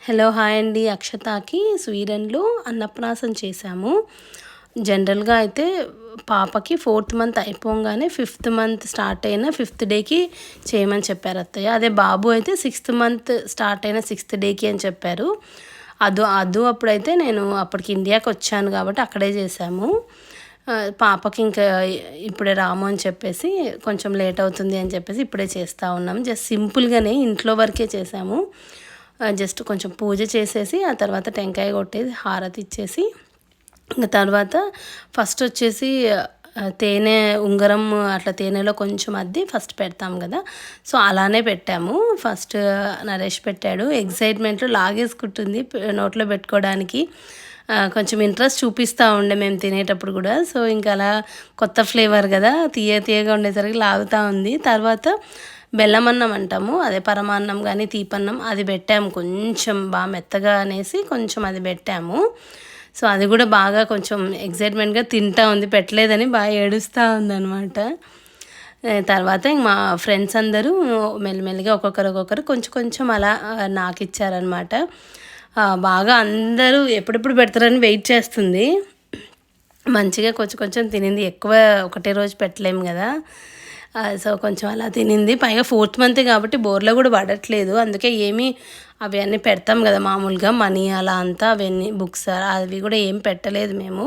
Hello hi అండి. అక్షతకి స్వీడన్లో అన్నప్రాసన చేశాము. జనరల్గా అయితే పాపకి 4th మంత్ అయిపోగానే 5th మంత్ స్టార్ట్ అయిన 5th డేకి చేయమని చెప్పారు అత్తయ్య. అదే బాబు అయితే 6th మంత్ స్టార్ట్ అయిన 6th డేకి అని చెప్పారు. అప్పుడైతే నేను అప్పటికి ఇండియాకి వచ్చాను కాబట్టి అక్కడే చేశాము. పాపకి ఇంకా ఇప్పుడే రాము అని చెప్పేసి కొంచెం లేట్ అవుతుంది అని చెప్పేసి ఇప్పుడే చేస్తూ ఉన్నాము. జస్ట్ సింపుల్గానే ఇంట్లో వరకే చేసాము. జస్ట్ కొంచెం పూజ చేసేసి ఆ తర్వాత టెంకాయ కొట్టేసి హారతి ఇచ్చేసి ఇంకా తర్వాత ఫస్ట్ వచ్చేసి తేనె ఉంగరం అట్లా తేనెలో కొంచెం అద్ది ఫస్ట్ పెడతాం కదా, సో అలానే పెట్టాము. ఫస్ట్ నరేష్ పెట్టాడు. ఎగ్జైట్మెంట్లో లాగేసుకుంటుంది నోట్లో పెట్టుకోవడానికి. కొంచెం ఇంట్రెస్ట్ చూపిస్తూ ఉండే మేము తినేటప్పుడు కూడా. సో ఇంకా అలా కొత్త ఫ్లేవర్ కదా, తీయగా ఉండేసరికి లాగుతూ ఉంది. తర్వాత బెల్లం అన్నం అంటాము, అదే పరమాన్నం కానీ తీపన్నం, అది పెట్టాము. కొంచెం బాగా మెత్తగా అనేసి కొంచెం అది పెట్టాము. సో అది కూడా బాగా కొంచెం ఎగ్జైట్మెంట్గా తింటా ఉంది. పెట్టలేదని బాగా ఏడుస్తూ ఉందన్నమాట. తర్వాత మా ఫ్రెండ్స్ అందరూ మెల్లిమెల్లిగా ఒక్కొక్కరు కొంచెం అలా నాకు ఇచ్చారనమాట. బాగా అందరూ ఎప్పుడెప్పుడు పెడతారని వెయిట్ చేస్తుంది. మంచిగా కొంచెం తినింది. ఎక్కువ ఒకటే రోజు పెట్టలేము కదా, సో కొంచెం అలా తినింది. పైగా 4th మంత్ కాబట్టి బోర్లో కూడా పడట్లేదు. అందుకే ఏమీ అవి అన్నీ పెడతాం కదా మామూలుగా మనీ అలా అంతా, అవన్నీ బుక్స్ అవి కూడా ఏం పెట్టలేదు మేము.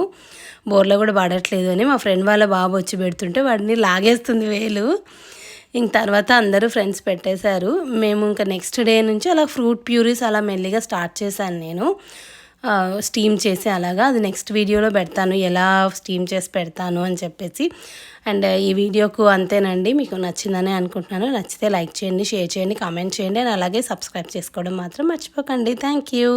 బోర్లో కూడా పడట్లేదు అని మా ఫ్రెండ్ వాళ్ళ బాబు వచ్చి పెడుతుంటే వాడిని లాగేస్తుంది వేలు. ఇంక తర్వాత అందరూ ఫ్రెండ్స్ పెట్టేశారు. మేము ఇంకా నెక్స్ట్ డే నుంచి అలా ఫ్రూట్ ప్యూరీస్ అలా మెల్లిగా స్టార్ట్ చేశాను నేను, స్టీమ్ చేసి అలాగా. అది నెక్స్ట్ వీడియోలో పెడతాను, ఎలా స్టీమ్ చేసి పెడతాను అని చెప్పేసి. అండ్ ఈ వీడియోకు అంతేనండి. మీకు నచ్చిందని అనుకుంటున్నాను. నచ్చితే లైక్ చేయండి, షేర్ చేయండి, కామెంట్ చేయండి. అండ్ అలాగే సబ్స్క్రైబ్ చేసుకోవడం మాత్రం మర్చిపోకండి. Thank you.